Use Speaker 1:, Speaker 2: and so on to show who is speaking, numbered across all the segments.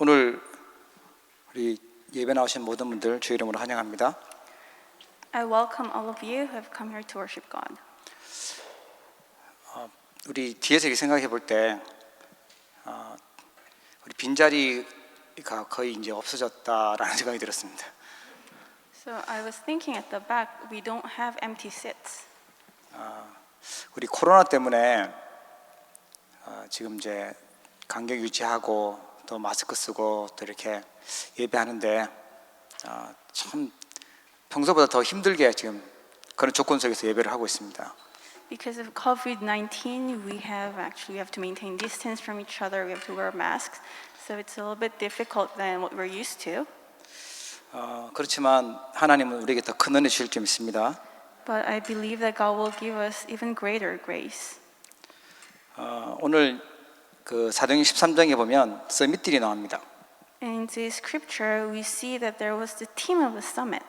Speaker 1: 오늘 우리 예배 나오신 모든 분들 주의 이름으로 환영합니다.
Speaker 2: I welcome all of you who have come here to worship God.
Speaker 1: 우리 뒤에서 이렇게 생각해 볼 때 우리 빈자리가 거의 이제 없어졌다라는 생각이 들었습니다.
Speaker 2: So I was thinking at the back, we don't have empty seats.
Speaker 1: 우리 코로나 때문에 지금 이제 간격 유지하고 또 마스크 쓰고 또 이렇게 예배하는데 참 평소보다 더 힘들게 지금 그런 조건 속에서 예배를 하고 있습니다.
Speaker 2: Because of COVID-19, we have to maintain distance from each other. We have to wear masks. So it's a little bit difficult than what we're used to.
Speaker 1: 그렇지만 하나님은 우리에게 더 큰 은혜 주실 줄 믿습니다.
Speaker 2: But I believe that God will give us even greater grace.
Speaker 1: 오늘 그 사도행전 13장에 보면 서밋들이 나옵니다.
Speaker 2: In this scripture, we see that there was the theme of the summit.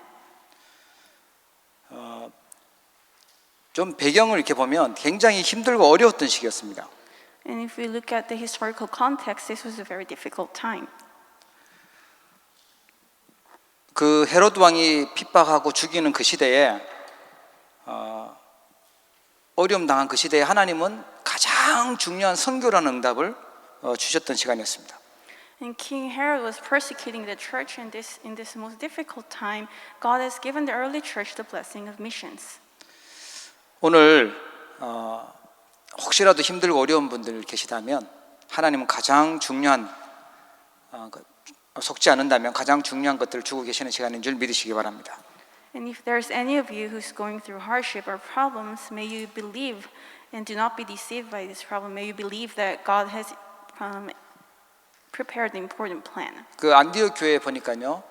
Speaker 1: 좀 배경을 이렇게 보면 굉장히 힘들고 어려웠던 시기였습니다.
Speaker 2: And if we look at the historical context, this was a very difficult time.
Speaker 1: 그 헤롯 왕이 핍박하고 죽이는 그 시대에 어려움 당한 그 시대에 하나님은 가장 중요한 선교라는 응답을 주셨던 시간이었습니다.
Speaker 2: And King Herod was persecuting the church, and in this most difficult time, God has given the early church the blessing of missions.
Speaker 1: 오늘 혹시라도 힘들고 어려운 분들 계시다면 하나님은 가장 중요한 속지 않는다면 가장 중요한 것들을 주고 계시는 시간인 줄 믿으시기 바랍니다.
Speaker 2: And if there's any of you who's going through hardship or problems, may you believe and do not be deceived by this problem. May you believe that God has prepared the important plan.
Speaker 1: 그 안디옥 교회에 보니까요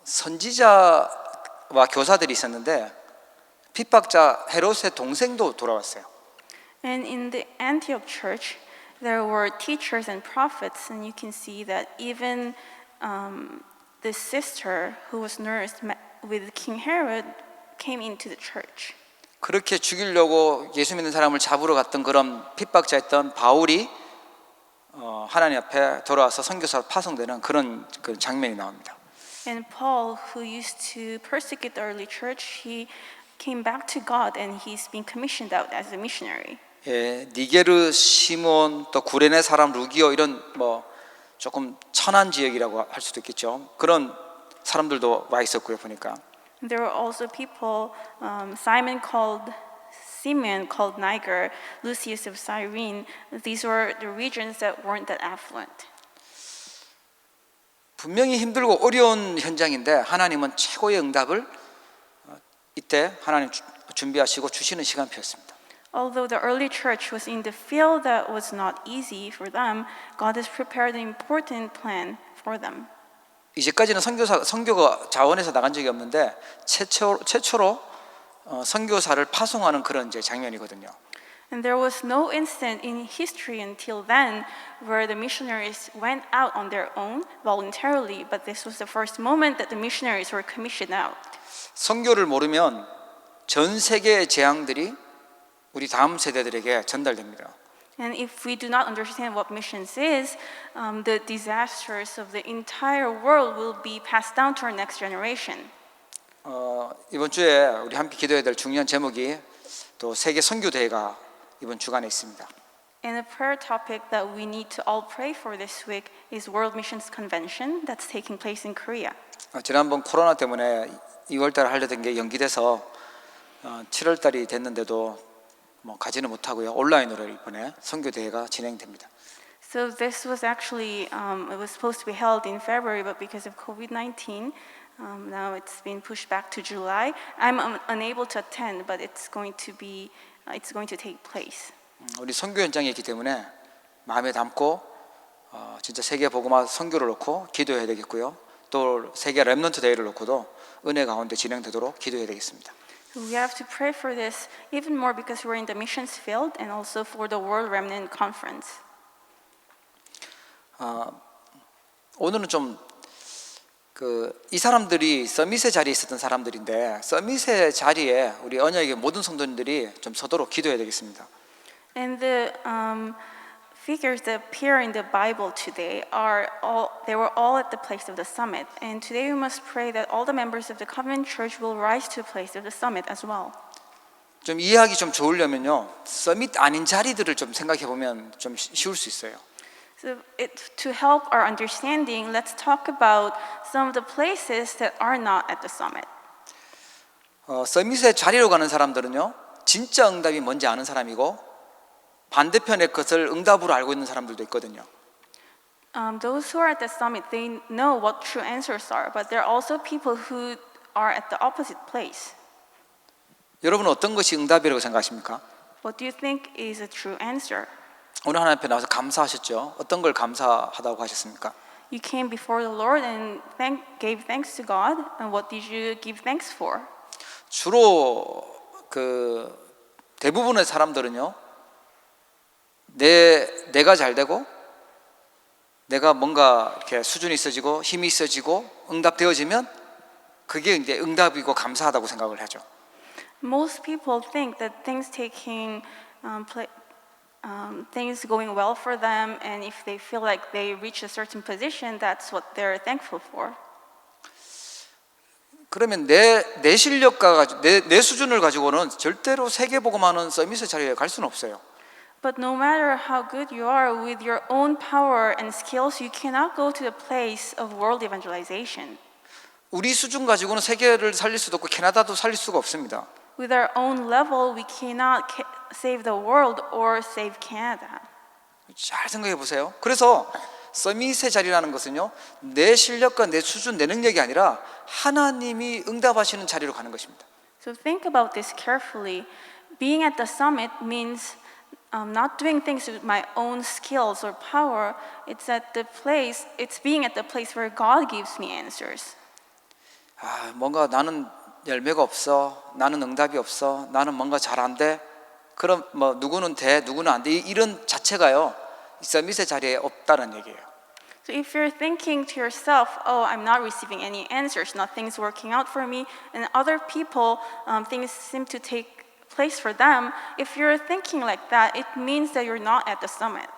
Speaker 1: 선지자와 교사들이 있었는데 핍박자 헤롯의 동생도 돌아왔어요.
Speaker 2: And in the Antioch church, there were teachers and prophets, and you can see that even the sister who was nursed with King Herod came into the church.
Speaker 1: 그렇게 죽이려고 예수 믿는 사람을 잡으러 갔던 그런 핍박자였던 바울이 하나님 앞에 돌아와서 선교사로 파송되는 그런 그 장면이 나옵니다.
Speaker 2: And Paul, who used to persecute the early church, he came back to God and he's been commissioned out as a missionary.
Speaker 1: 예, 니게르, 시몬, 또 구레네 사람 루기오 이런 뭐 조금 천한 지역이라고 할 수도 있겠죠. 그런 사람들도 와 있었고요 보니까.
Speaker 2: There were also people, Simeon called Niger, Lucius of Cyrene. These were the regions that weren't that affluent.
Speaker 1: 분명히 힘들고 어려운 현장인데 하나님은 최고의 응답을 이때 하나님 준비하시고 주시는 시간표였습니다.
Speaker 2: Although the early church was in the field that was not easy for them, God has prepared an important plan for them.
Speaker 1: 이제까지는 선교가 자원에서 나간 적이 없는데 최초로 선교사를 파송하는 그런 이제 장면이거든요.
Speaker 2: And there was no incident in history until then where the missionaries went out on their own voluntarily, but this was the first moment that the missionaries were commissioned out.
Speaker 1: 선교를 모르면 전 세계의 재앙들이 우리 다음 세대들에게 전달됩니다.
Speaker 2: And if we do not understand what missions is, the disasters of the entire world will be passed down to our next generation.
Speaker 1: 이번 주에 우리 함께 기도해야 될 중요한 제목이 또 세계 선교 대회가 이번 주간에 있습니다.
Speaker 2: And a prayer topic that we need to all pray for this week is World Missions Convention that's taking place in Korea.
Speaker 1: 지난번 코로나 때문에 2월달에 하려던 게 연기돼서 7월달이 됐는데도 뭐 가지는 못하고요. 온라인으로 이번에 선교 대회가 진행됩니다.
Speaker 2: So this was actually it was supposed to be held in February, but because of COVID-19, now it's been pushed back to July. I'm unable to attend, but it's going to take place.
Speaker 1: 우리 선교 현장에 있기 때문에 마음에 담고 진짜 세계 복음화 선교를 놓고 기도해야 되겠고요. 또 세계 렘넌트 대회를 놓고도 은혜 가운데 진행되도록 기도해야 되겠습니다.
Speaker 2: We have to pray for this even more because we're in the missions field and also for the World Remnant Conference.
Speaker 1: 오늘은 좀 이 사람들이 서밋의 자리에 있었던 사람들인데 서밋의 자리에 우리 언약의 모든 성도님들이 좀 서도록 기도해야 되겠습니다.
Speaker 2: And the figures that appear in the Bible today they were all at the place of the summit. And today we must pray that all the members of the Covenant Church will rise to the place of the summit as well.
Speaker 1: 좀 이해하기 좀 좋으려면요, 서밋 아닌 자리들을 좀 생각해 보면 좀 쉬울 수 있어요.
Speaker 2: So to help our understanding, let's talk about some of the places that are not at the summit.
Speaker 1: 서밋의 자리로 가는 사람들은요, 진짜 응답이 뭔지 아는 사람이고 반대편의 것을 응답으로 알고 있는 사람들도 있거든요.
Speaker 2: Those who are at the summit, they know what true answers are, but there are also people who are at the opposite place.
Speaker 1: 여러분은 어떤 것이 응답이라고 생각하십니까?
Speaker 2: What do you think is a true answer?
Speaker 1: 오늘 하나님 앞에 나와서 감사하셨죠? 어떤 걸 감사하다고 하셨습니까?
Speaker 2: You came before the Lord and gave thanks to God, and what did you give thanks for?
Speaker 1: 주로 대부분의 사람들은요, 내가 잘 되고 내가 뭔가 이렇게 수준이 있어지고 힘이 있어지고 응답되어지면 그게 이제 응답이고 감사하다고 생각을 하죠.
Speaker 2: Most people think that things going well for them, and if they feel like they reach a certain position, that's what they're thankful for.
Speaker 1: 그러면 내 실력과 내 수준을 가지고는 절대로 세계복음하는 서밋의 자리에 갈 수는 없어요.
Speaker 2: But no matter how good you are with your own power and skills, you cannot go to the place of world evangelization.
Speaker 1: 우리 수준 가지고는 세계를 살릴 수도 없고 캐나다도 살릴 수가 없습니다.
Speaker 2: With our own level, we cannot save the world or save Canada.
Speaker 1: 잘 생각해 보세요. 그래서 서밋의 자리라는 것은요, 내 실력과 내 수준, 내 능력이 아니라 하나님이 응답하시는 자리로 가는 것입니다.
Speaker 2: So think about this carefully. Being at the summit means not doing things with my own skills or power. It's being at the place where God gives me answers.
Speaker 1: 뭔가 나는 열매가 없어, 나는 응답이 없어, 나는 뭔가 잘 안 돼. 그럼 뭐 누구는 돼, 누구는 안 돼. 이런 자체가요, 서밋의 자리에 없다는 얘기예요.
Speaker 2: So if you're thinking to yourself, oh, I'm not receiving any answers, nothing's working out for me, and other people, things seem to take place for them, if you're thinking like that, it means that you're not at the summit.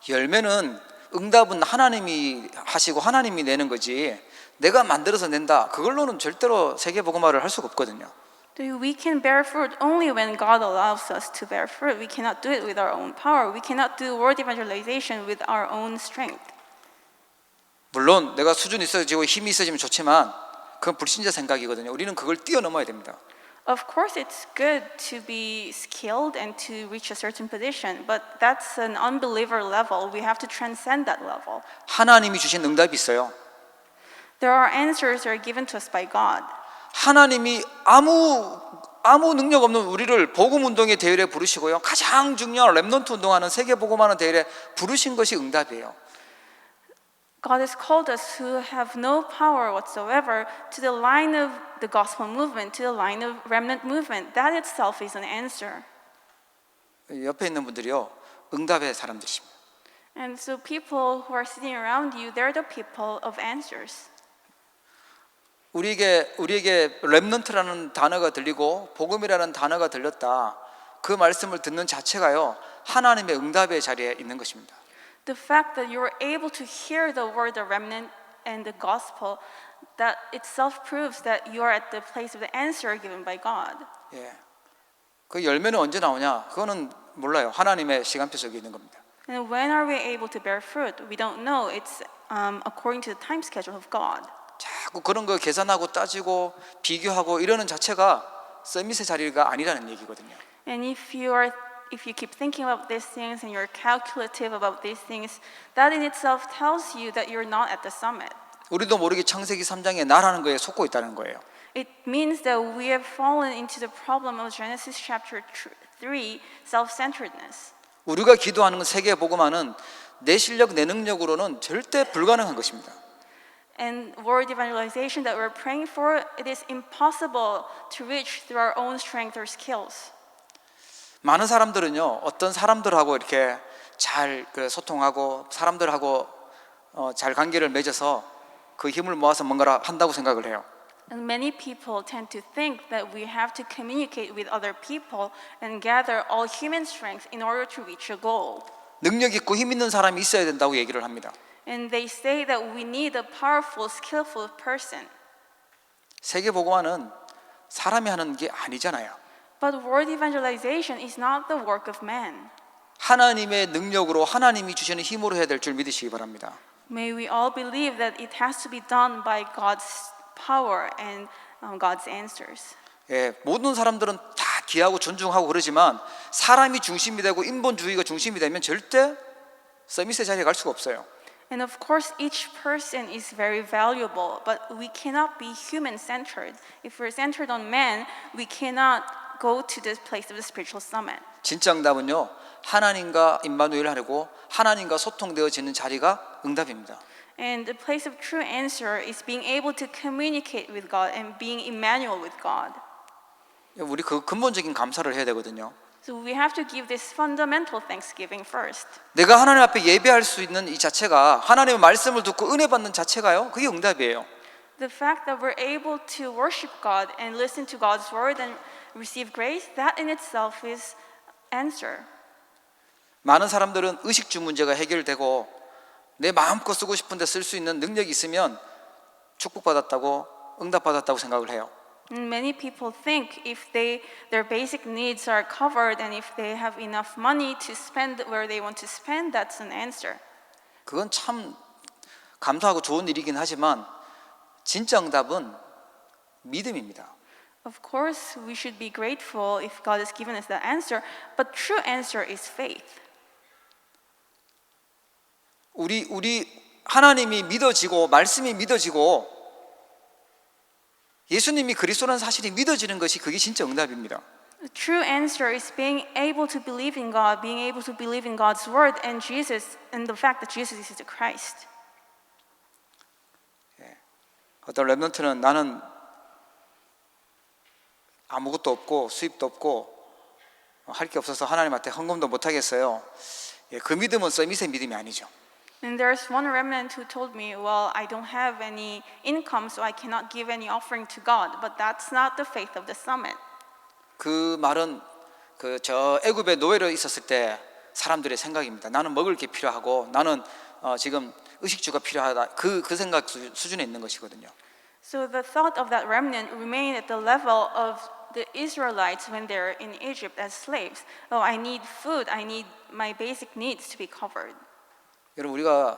Speaker 1: 열매는 응답은 하나님이 하시고 하나님이 내는 거지 내가 만들어서 낸다, 그걸로는 절대로 세계복음화를 할 수가 없거든요.
Speaker 2: We can bear fruit only when God allows us to bear fruit. We cannot do it with our own power. We cannot do word evangelization with our own strength.
Speaker 1: 물론 내가 수준이 있어지고 힘이 있어지면 좋지만 그건 불신자 생각이거든요. 우리는 그걸 뛰어넘어야 됩니다.
Speaker 2: Of course, it's good to be skilled and to reach a certain position, but that's an unbeliever level. We have to transcend that level.
Speaker 1: 하나님이 주신 응답이 있어요.
Speaker 2: There are answers that are given to us by God.
Speaker 1: 하나님이 아무 능력 없는 우리를 복음 운동의 대회에 부르시고요, 가장 중요한 렘넌트 운동하는 세계 복음하는 대회에 부르신 것이 응답이에요.
Speaker 2: God has called us who have no power whatsoever to the line of the gospel movement, to the line of remnant movement. That itself is an answer.
Speaker 1: 옆에 있는 분들이요, 응답의 사람들이십니다.
Speaker 2: And so people who are sitting around you, they're the people of answers.
Speaker 1: 우리에게 렘넌트라는 단어가 들리고 복음이라는 단어가 들렸다, 그 말씀을 듣는 자체가요, 하나님의 응답의 자리에 있는 것입니다.
Speaker 2: The fact that you were able to hear the word, the remnant, and the gospel, that itself proves that you are at the place of the answer given by God.
Speaker 1: 예, 그 열매는 언제 나오냐? 그거는 몰라요. 하나님의 시간표 속에 있는 겁니다.
Speaker 2: And when are we able to bear fruit? We don't know. It's according to the time schedule of God.
Speaker 1: 자꾸 그런 거 계산하고 따지고 비교하고 이러는 자체가 서밋의 자리가 아니라는 얘기거든요.
Speaker 2: And if you keep thinking about these things and you're calculative about these things, that in itself tells you that you're not at the summit.
Speaker 1: 우리도 모르게 창세기 3장에 나라는 거에 속고 있다는 거예요.
Speaker 2: It means that we have fallen into the problem of Genesis chapter 3, self-centeredness.
Speaker 1: 우리가 기도하는 세계 복음화는 내 실력, 내 능력으로는 절대 불가능한 것입니다.
Speaker 2: And word evangelization that we're praying for, it is impossible to reach through our own strength or skills.
Speaker 1: 많은 사람들은요, 어떤 사람들하고 이렇게 잘 소통하고 사람들하고 잘 관계를 맺어서 그 힘을 모아서 뭔가를 한다고 생각을 해요.
Speaker 2: And many people tend to think that we have to communicate with other people and gather all human strength in order to reach a goal.
Speaker 1: 능력 있고 힘 있는 사람이 있어야 된다고 얘기를 합니다.
Speaker 2: And they say that we need a powerful, skillful person.
Speaker 1: 세계복음화는 사람이 하는 게 아니잖아요.
Speaker 2: But world evangelization is not the work of man.
Speaker 1: 하나님의 능력으로 하나님이 주시는 힘으로 해야 될 줄 믿으시기 바랍니다.
Speaker 2: May we all believe that it has to be done by God's power and God's answers.
Speaker 1: 예, 모든 사람들은 다 귀하고 존중하고 그러지만 사람이 중심이 되고 인본주의가 중심이 되면 절대 서밋의 자리에 갈 수가 없어요.
Speaker 2: And of course, each person is very valuable, but we cannot be human-centered. If we're centered on man, we cannot go to this place of the spiritual summit.
Speaker 1: 진짜 응답은요, 하나님과 임마누엘 하고 하나님과 소통되어지는 자리가 응답입니다.
Speaker 2: And the place of true answer is being able to communicate with God and being Emmanuel with God.
Speaker 1: 우리 그 근본적인 감사를 해야 되거든요.
Speaker 2: So we have to give this fundamental thanksgiving first.
Speaker 1: 내가 하나님 앞에 예배할 수 있는 이 자체가 하나님의 말씀을 듣고 은혜 받는 자체가요, 그게 응답이에요.
Speaker 2: The fact that we're able to worship God and listen to God's word and receive grace, that in itself is answer.
Speaker 1: 많은 사람들은 의식주 문제가 해결되고 내 마음껏 쓰고 싶은데 쓸 수 있는 능력이 있으면 축복받았다고 응답받았다고 생각을 해요.
Speaker 2: And many people think if their basic needs are covered and if they have enough money to spend where they want to spend, that's an answer.
Speaker 1: 그건 참 감사하고 좋은 일이긴 하지만 진짜 응답은 믿음입니다.
Speaker 2: Of course, we should be grateful if God has given us that answer, but true answer is faith.
Speaker 1: 우리 하나님이 믿어지고 말씀이 믿어지고 예수님이 그리스도라는 사실이 믿어지는 것이 그게 진짜 응답입니다.
Speaker 2: The true answer is being able to believe in God, being able to believe in God's word and Jesus, and the fact that Jesus is the Christ.
Speaker 1: 어떤 렘넌트는 나는 아무것도 없고 수입도 없고 할 게 없어서 하나님한테 헌금도 못 하겠어요. 그 믿음은 서밋의 믿음이 아니죠.
Speaker 2: And there's one remnant who told me, well, I don't have any income, so I cannot give any offering to God. But that's not the faith of the summit.
Speaker 1: 그 말은 저 애굽에 노예로 있었을 때 사람들의 생각입니다. 나는 먹을 게 필요하고 나는 지금 의식주가 필요하다. 그 생각 수준에 있는 것이거든요.
Speaker 2: So the thought of that remnant remained at the level of the Israelites when they're in Egypt as slaves. Oh, I need food. I need my basic needs to be covered.
Speaker 1: 여러분 우리가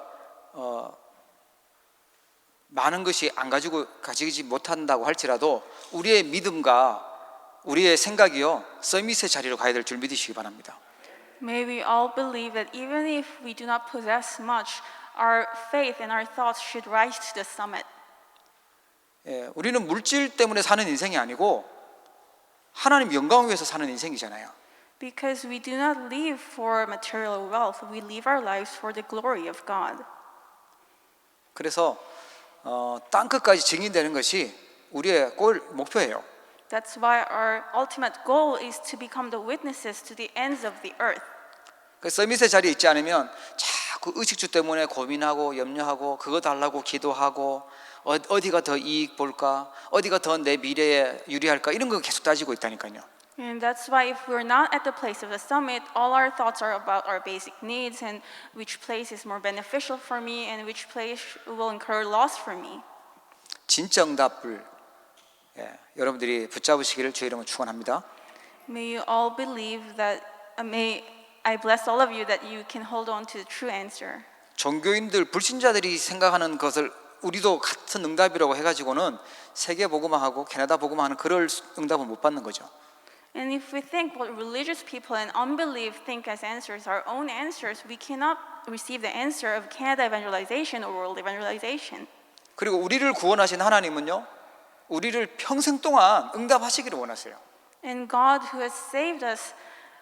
Speaker 1: 많은 것이 가지지 못한다고 할지라도 우리의 믿음과 우리의 생각이요 서밋의 자리로 가야 될 줄 믿으시기 바랍니다.
Speaker 2: May we all believe that even if we do not possess much, our faith and our thoughts should rise to the summit.
Speaker 1: 우리는 물질 때문에 사는 인생이 아니고 하나님 영광을 위해서 사는 인생이잖아요.
Speaker 2: Because we do not live for material wealth, we live our lives for the glory of God.
Speaker 1: 그래서 땅 끝까지 증인되는 것이 우리의 목표예요.
Speaker 2: That's why our ultimate goal is to become the witnesses to the ends of the earth.
Speaker 1: 그래서 서밋의 자리에 있지 않으면 자꾸 의식주 때문에 고민하고 염려하고 그거 달라고 기도하고 어디가 더 이익 볼까, 어디가 더 내 미래에 유리할까 이런 거 계속 따지고 있다니까요.
Speaker 2: And that's why if we're not at the place of the summit, all our thoughts are about our basic needs and which place is more beneficial for me and which place will incur loss for me.
Speaker 1: 진짜 응답을 여러분들이 붙잡으시기를 주의 이름으로 축원합니다.
Speaker 2: May you all believe that, may I bless all of you that you can hold on to the true answer.
Speaker 1: 종교인들, 불신자들이 생각하는 것을 우리도 같은 응답이라고 해가지고는 세계 복음화하고 캐나다 복음화하는 그럴 응답을 못 받는 거죠.
Speaker 2: And if we think what religious people and unbelief think as answers, our own answers, we cannot receive the answer of Canada evangelization or world evangelization.
Speaker 1: 그리고 우리를 구원하신 하나님은요, 우리를 평생 동안 응답하시기를 원하세요.
Speaker 2: And God who has saved us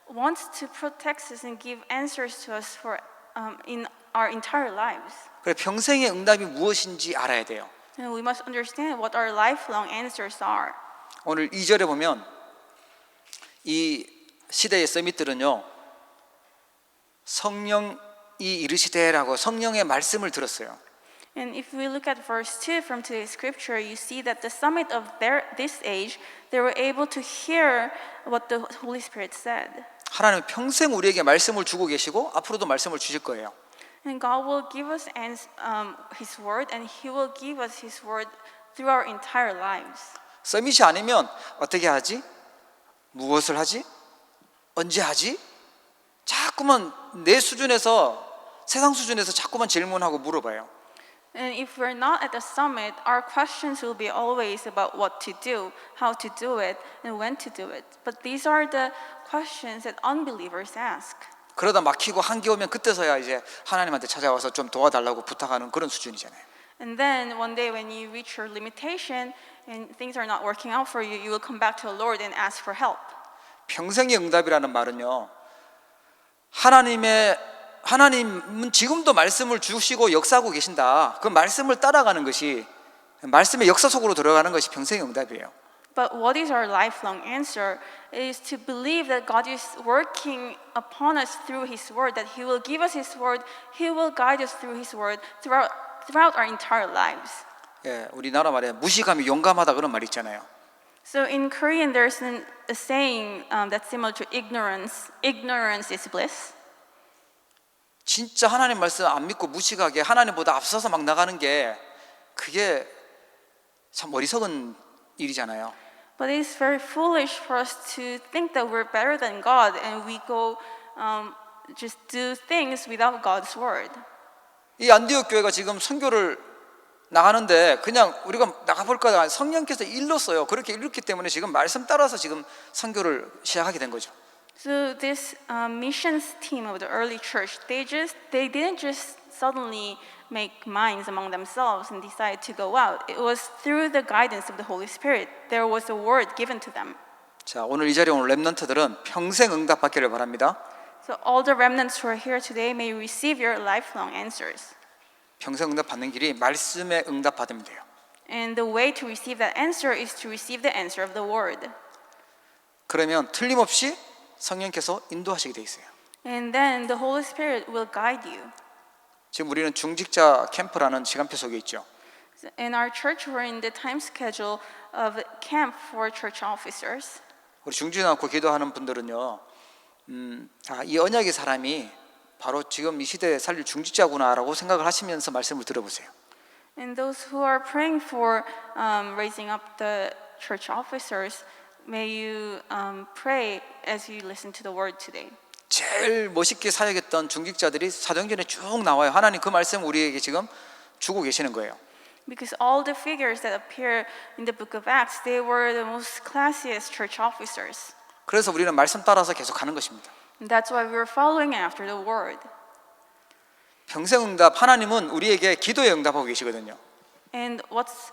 Speaker 2: wants to protect us and give answers to us for in our entire lives.
Speaker 1: 그래 평생의 응답이 무엇인지 알아야 돼요.
Speaker 2: And we must understand what our lifelong answers are.
Speaker 1: 오늘 2절에 보면 이 시대의 서밋들은요, 성령이 이르시되라고 성령의 말씀을 들었어요.
Speaker 2: And if we look at verse 2 from today's scripture, you see that the summit of this age, they were able to hear what the Holy Spirit said.
Speaker 1: 하나님은 평생 우리에게 말씀을 주고 계시고 앞으로도 말씀을 주실 거예요.
Speaker 2: And God will give us His word, and He will give us His word through our entire lives.
Speaker 1: 서밋이 아니면 어떻게 하지? 무엇을 하지? 언제 하지? 자꾸만 내 수준에서 세상 수준에서 자꾸만 질문하고 물어봐요.
Speaker 2: And if we're not at the summit, our questions will be always about what to do, how to do it, and when to do it. But these are the questions that unbelievers ask.
Speaker 1: 그러다 막히고 한계 오면 그때서야 이제 하나님한테 찾아와서 좀 도와달라고 부탁하는 그런 수준이잖아요.
Speaker 2: And then one day when you reach your limitation and things are not working out for you, you will come back to the Lord and ask for help.
Speaker 1: 평생의 응답이라는 말은요, 하나님은 지금도 말씀을 주시고 역사하고 계신다. 그 말씀을 따라가는 것이, 말씀의 역사 속으로 들어가는 것이 평생의 응답이에요.
Speaker 2: But what is our lifelong answer is to believe that God is working upon us through His word, that He will give us His word, He will guide us through His word throughout our entire lives.
Speaker 1: 예, 우리나라 말에 무식함이 용감하다 그런 말이 있잖아요.
Speaker 2: So in Korean, there's a saying that's similar to ignorance. Ignorance is bliss.
Speaker 1: 진짜 하나님 말씀 안 믿고 무식하게 하나님보다 앞서서 막 나가는 게 그게 참 어리석은 일이잖아요.
Speaker 2: But it's very foolish for us to think that we're better than God and we go just do things without God's word.
Speaker 1: 이 안디옥 교회가 지금 선교를 나가는데 그냥 우리가 나가볼까 성령께서 일렀어요. 그렇게 일렀기 때문에 지금 말씀 따라서 지금 선교를 시작하게 된 거죠.
Speaker 2: So this missions team of the early church, they didn't just suddenly make minds among themselves and decide to go out. It was through the guidance of the Holy Spirit. There was a word given to them.
Speaker 1: 자, 오늘 이 자리에 온 렘넌트들은 평생 응답받기를 바랍니다.
Speaker 2: So all the remnants who are here today may receive your lifelong answers.
Speaker 1: 평생 응답 받는 길이 말씀에 응답 받으면 돼요.
Speaker 2: And the way to receive that answer is to receive the answer of the word.
Speaker 1: 그러면 틀림없이 성령께서 인도하시게 돼 있어요.
Speaker 2: And then the Holy Spirit will guide you.
Speaker 1: 지금 우리는 중직자 캠프라는 시간표 속에 있죠.
Speaker 2: In our church, we're in the time schedule of camp for church officers.
Speaker 1: 우리 중지 않고 기도하는 분들은요, 이 언약의 사람이 바로 지금 이 시대에 살릴 중직자구나라고 생각을 하시면서 말씀을 들어보세요.
Speaker 2: And those who are praying for raising up the church officers, may you pray as you listen to the word today.
Speaker 1: 제일 멋있게 사역했던 중직자들이 사도행전에 쭉 나와요. 하나님 그 말씀 우리에게 지금 주고 계시는 거예요.
Speaker 2: Because all the figures that appear in the book of Acts, they were the most classiest church officers.
Speaker 1: 그래서 우리는 말씀 따라서 계속 가는 것입니다.
Speaker 2: And that's why we're following after the word.
Speaker 1: 평생 응답, 하나님은 우리에게 기도에 응답하고 계시거든요.
Speaker 2: And what's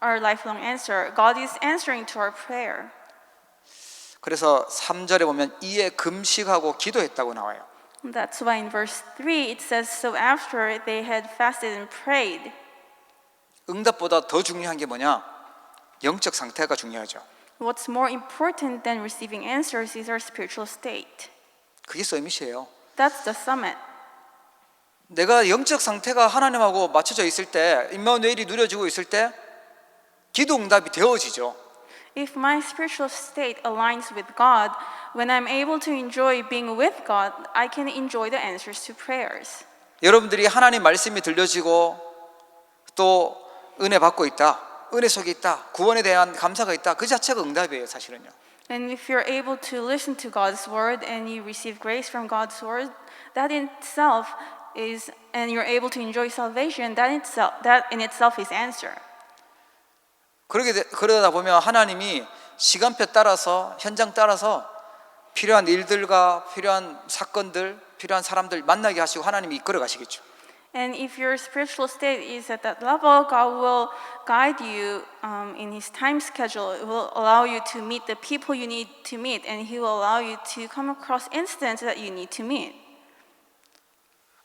Speaker 2: our lifelong answer? God is answering to our prayer.
Speaker 1: 그래서 3절에 보면 이에 금식하고 기도했다고 나와요.
Speaker 2: And that's why in verse 3 it says, so after they had fasted and prayed.
Speaker 1: 응답보다 더 중요한 게 뭐냐? 영적 상태가 중요하죠.
Speaker 2: What's more important than receiving answers is our spiritual state.
Speaker 1: 그게 서밋이에요.
Speaker 2: That's the summit.
Speaker 1: 내가 영적 상태가 하나님하고 맞춰져 있을 때, 임마누엘이 누려지고 있을 때 기도 응답이 되어지죠.
Speaker 2: If my spiritual state aligns with God, when I'm able to enjoy being with God, I can enjoy the answers to prayers.
Speaker 1: 여러분들이 하나님 말씀이 들려지고 또 은혜 받고 있다, 은혜 속에 있다, 구원에 대한 감사가 있다, 그 자체가 응답이에요, 사실은요.
Speaker 2: And if you're able to listen to God's word and you receive grace from God's word, that in itself is, and you're able to enjoy salvation, that in itself is answer.
Speaker 1: 그러다 보면 하나님이 시간표 따라서 현장 따라서 필요한 일들과 필요한 사건들, 필요한 사람들 만나게 하시고 하나님이 이끌어 가시겠죠.
Speaker 2: And if your spiritual state is at that level, God will guide you in His time schedule. It will allow you to meet the people you need to meet, and He will allow you to come across instances that you need to meet.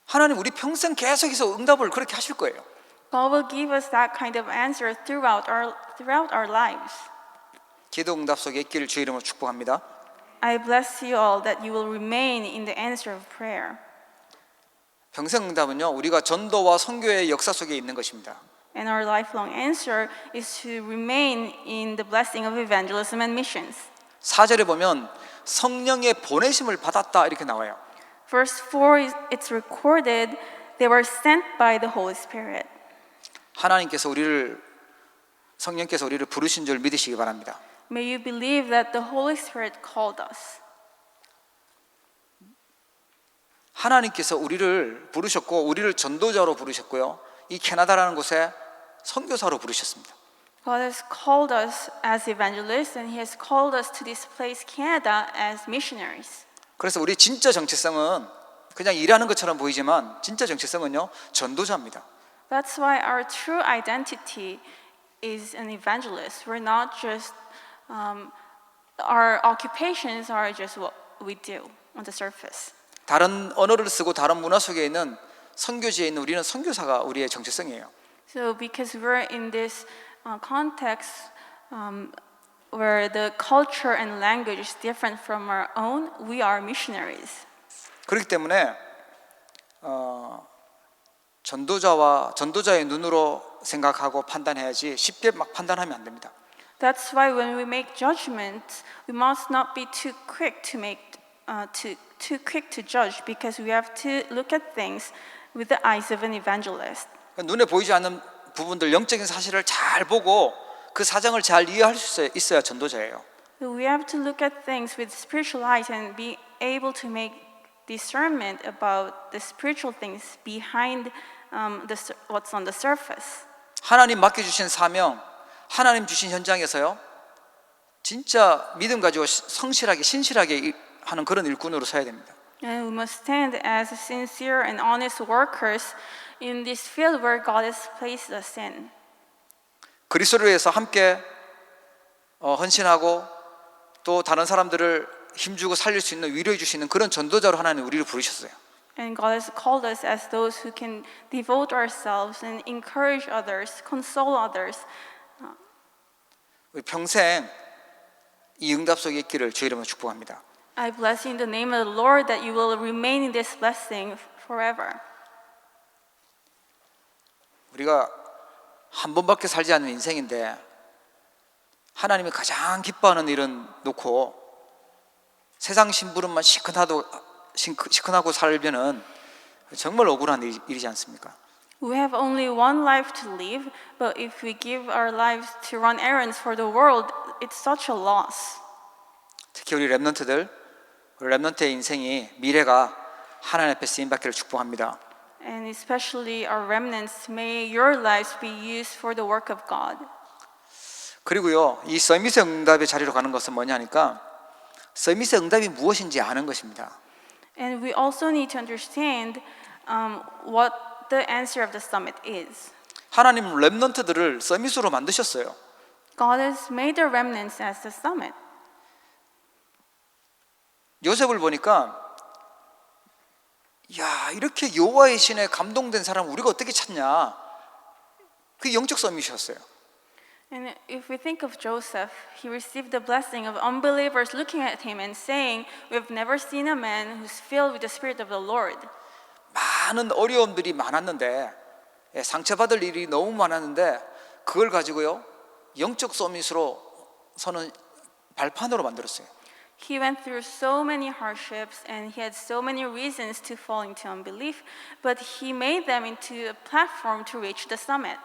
Speaker 1: 하나님 우리 평생 계속해서 응답을 그렇게 하실 거예요.
Speaker 2: God will give us that kind of answer throughout our lives.
Speaker 1: 기도 응답 속에 있기를 주의 이름으로 축복합니다.
Speaker 2: I bless you all that you will remain in the answer of prayer.
Speaker 1: 평생 응답은요, 우리가 전도와 선교의 역사 속에 있는 것입니다.
Speaker 2: And our lifelong answer is to remain in the blessing of evangelism and missions.
Speaker 1: 4절에 보면 성령의 보내심을 받았다 이렇게 나와요.
Speaker 2: Verse 4 it's recorded they were sent by the Holy Spirit.
Speaker 1: 성령께서 우리를 부르신 줄 믿으시기 바랍니다.
Speaker 2: May you believe that the Holy Spirit called us.
Speaker 1: 하나님께서 우리를 부르셨고 우리를 전도자로 부르셨고요. 이 캐나다라는 곳에 선교사로 부르셨습니다.
Speaker 2: God has called us as evangelists and He has called us to this place, Canada, as missionaries.
Speaker 1: 그래서 우리 진짜 정체성은 그냥 일하는 것처럼 보이지만 진짜 정체성은요 전도자입니다.
Speaker 2: That's why our true identity is an evangelist. We're not just, our occupations are just what we do on the surface.
Speaker 1: 다른 언어를 쓰고 다른 문화 속에 있는 선교지에 있는 우리는 선교사가 우리의 정체성이에요.
Speaker 2: So because we're in this context where the culture and language is different from our own, we are missionaries.
Speaker 1: 그렇기 때문에 전도자의 눈으로 생각하고 판단해야지 쉽게 막 판단하면 안 됩니다.
Speaker 2: That's why when we make judgments, we must not be too quick to judge, because we have to look at things with the eyes of an evangelist.
Speaker 1: 눈에 보이지 않는 부분들, 영적인 사실을 잘 보고 그 사정을 잘 이해할 수 있어야 전도자예요.
Speaker 2: So we have to look at things with spiritual eyes and be able to make discernment about the spiritual things behind what's on the surface.
Speaker 1: 하나님 맡겨주신 사명, 하나님 주신 현장에서요 진짜 믿음 가지고 성실하게 신실하게 하는 그런 일꾼으로 서야 됩니다.
Speaker 2: And we must stand as sincere and honest workers in this field where God has placed us in.
Speaker 1: 그리스도를 위해서 함께 헌신하고 또 다른 사람들을 힘주고 살릴 수 있는, 위로해 주시는 그런 전도자로 하나님 우리를 부르셨어요.
Speaker 2: And God has called us as those who can devote ourselves and encourage others, console others.
Speaker 1: 우리 평생 이 응답 속에 있기를 주의 이름으로 축복합니다.
Speaker 2: I bless you in the name of the Lord that you will remain in this blessing forever.
Speaker 1: 우리가 한 번밖에 살지 않는 인생인데 하나님이 가장 기뻐하는 일은 놓고 세상 심부름만 시큰하고 살면은 정말 억울한 일이지 않습니까?
Speaker 2: We have only one life to live, but if we give our lives to run errands for the world, it's such a loss.
Speaker 1: 특히 우리 렘넌트의 인생이 미래가 하나님 앞에 쓰임 받기를 축복합니다.
Speaker 2: And especially our remnants, may your lives be used for the work of God.
Speaker 1: 그리고요, 이 서밋의 응답의 자리로 가는 것은 뭐냐 하니까 서밋의 응답이 무엇인지 아는 것입니다.
Speaker 2: And we also need to understand what the answer of the summit is.
Speaker 1: 하나님 렘넌트들을 서밋으로 만드셨어요.
Speaker 2: God has made the remnants as the summit.
Speaker 1: 요셉을 보니까 야, 이렇게 여호와의 신에 감동된 사람 우리가 어떻게 찾냐? 그게 영적 서밋이었어요.
Speaker 2: And if we think of Joseph, he received the blessing of unbelievers looking at him and saying, "We've never seen a man who's filled with the Spirit of the Lord."
Speaker 1: 많은 어려움들이 많았는데 상처받을 일이 너무 많았는데 그걸 가지고요 영적 서밋으로 서는 발판으로 만들었어요.
Speaker 2: He went through so many hardships and he had so many reasons to fall into unbelief, but he made them into a platform to reach the summit.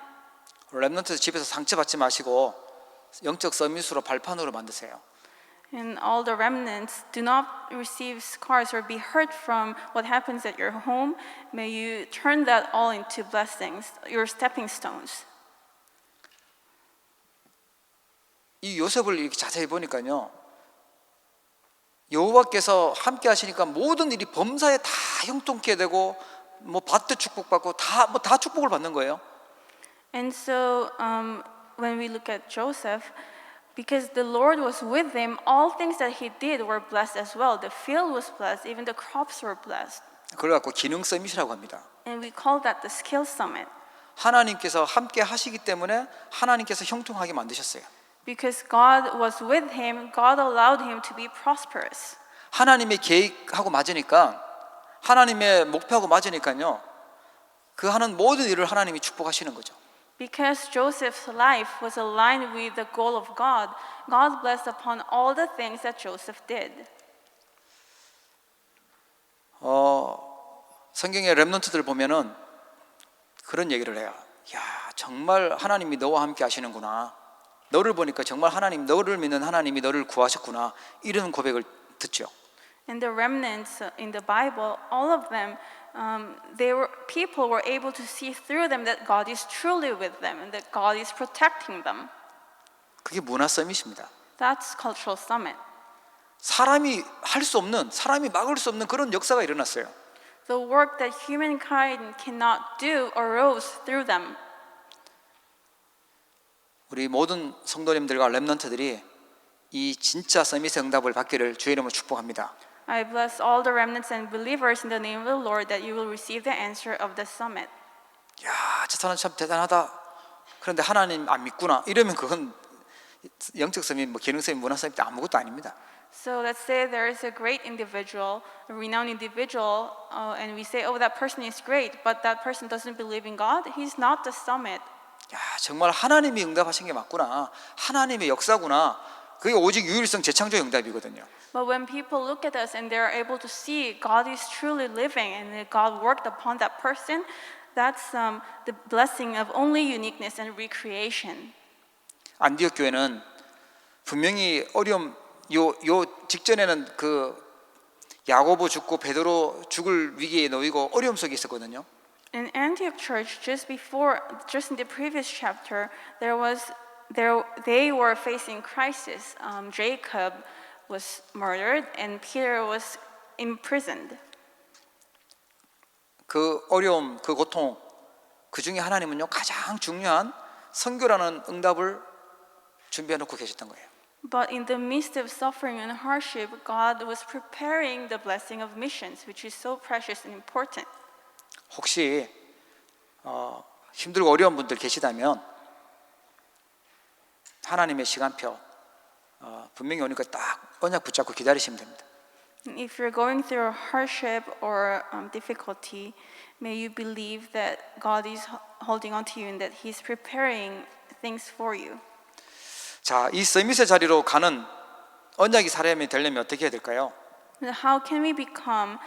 Speaker 1: 렘넌트 집에서 상처받지 마시고 영적 서밋으로 발판으로 만드세요.
Speaker 2: And all the remnants do not receive scars or be hurt from what happens at your home. May you turn that all into blessings, your stepping stones.
Speaker 1: 이 요셉을 이렇게 자세히 보니까요 여호와께서 함께 하시니까 모든 일이 범사에 다 형통케 되고 뭐 밭도 축복받고 다 축복을 받는 거예요.
Speaker 2: And so when we look at Joseph, because the Lord was with him, all things that he did were blessed as well. The field was blessed, even the crops were blessed.
Speaker 1: 그걸 갖고 기능 서밋이라고 합니다.
Speaker 2: And we call that the skill summit.
Speaker 1: 하나님께서 함께 하시기 때문에 하나님께서 형통하게 만드셨어요.
Speaker 2: Because God was with him, God allowed him to be prosperous.
Speaker 1: 하나님의 계획하고 맞으니까 하나님의 목표하고 맞으니까요 그 하는 모든 일을 하나님이 축복하시는 거죠.
Speaker 2: Because Joseph's life was aligned with the goal of God, God blessed upon all the things that Joseph did.
Speaker 3: 성경의 렘넌트들 보면은 그런 얘기를 해요. 야, 정말 하나님이 너와 함께 하시는구나. 너를 보니까 정말 하나님, 너를 믿는 하나님이 너를 구하셨구나. 이런 고백을 듣죠.
Speaker 2: And the remnants in the Bible, all of them, people were able to see through them that God is truly with them and that God is protecting them.
Speaker 3: 그게 문화 서밋입니다.
Speaker 2: That's cultural summit.
Speaker 3: 사람이 할 수 없는, 사람이 막을 수 없는 그런 역사가 일어났어요.
Speaker 2: The work that humankind cannot do arose through them.
Speaker 3: 우리 모든 성도님들과 렘넌트들이 이 진짜 서밋의 응답을 받기를 주의 이름으로 축복합니다.
Speaker 2: I bless all the remnants and believers in the name of the Lord that you will receive the answer of the summit.
Speaker 3: 야, 저 사람 참 대단하다. 그런데 하나님 안 믿구나. 이러면 그건 영적 서밋, 기능 서밋, 문화 서밋 아무것도 아닙니다.
Speaker 2: So let's say there is a great individual, a renowned individual, and we say, oh, that person is great, but that person doesn't believe in God. He's not the summit.
Speaker 3: 야, 정말 하나님이 응답하신 게 맞구나. 하나님의 역사구나. 그게 오직 유일성 재창조 응답이거든요.
Speaker 2: But when people look at us and they're able to see God is truly living and that God worked upon that person, that's the blessing of only uniqueness and recreation.
Speaker 3: 안디옥 교회는 분명히 어려움, 요 직전에는 그 야고보 죽고 베드로 죽을 위기에 놓이고 어려움 속에 있었거든요.
Speaker 2: In Antioch Church, just in the previous chapter, they were facing crisis. Jacob was murdered and Peter was imprisoned.
Speaker 3: 그 어려움, 그 고통, 그 중에 하나님은요 가장 중요한 선교라는 응답을 준비해 놓고 계셨던 거예요.
Speaker 2: But in the midst of suffering and hardship, God was preparing the blessing of missions, which is so precious and important.
Speaker 3: 혹시 힘들고 어려운 분들 계시다면 하나님의 시간표 분명히 오니까 딱 언약 붙잡고 기다리시면 됩니다.
Speaker 2: If you're going through a hardship or difficulty, may you believe that God is holding on to you and that He's preparing things for you.
Speaker 3: 자, 이 서밋의 자리로 가는 언약이 사람이 되려면 어떻게 해야 될까요?
Speaker 2: How can we become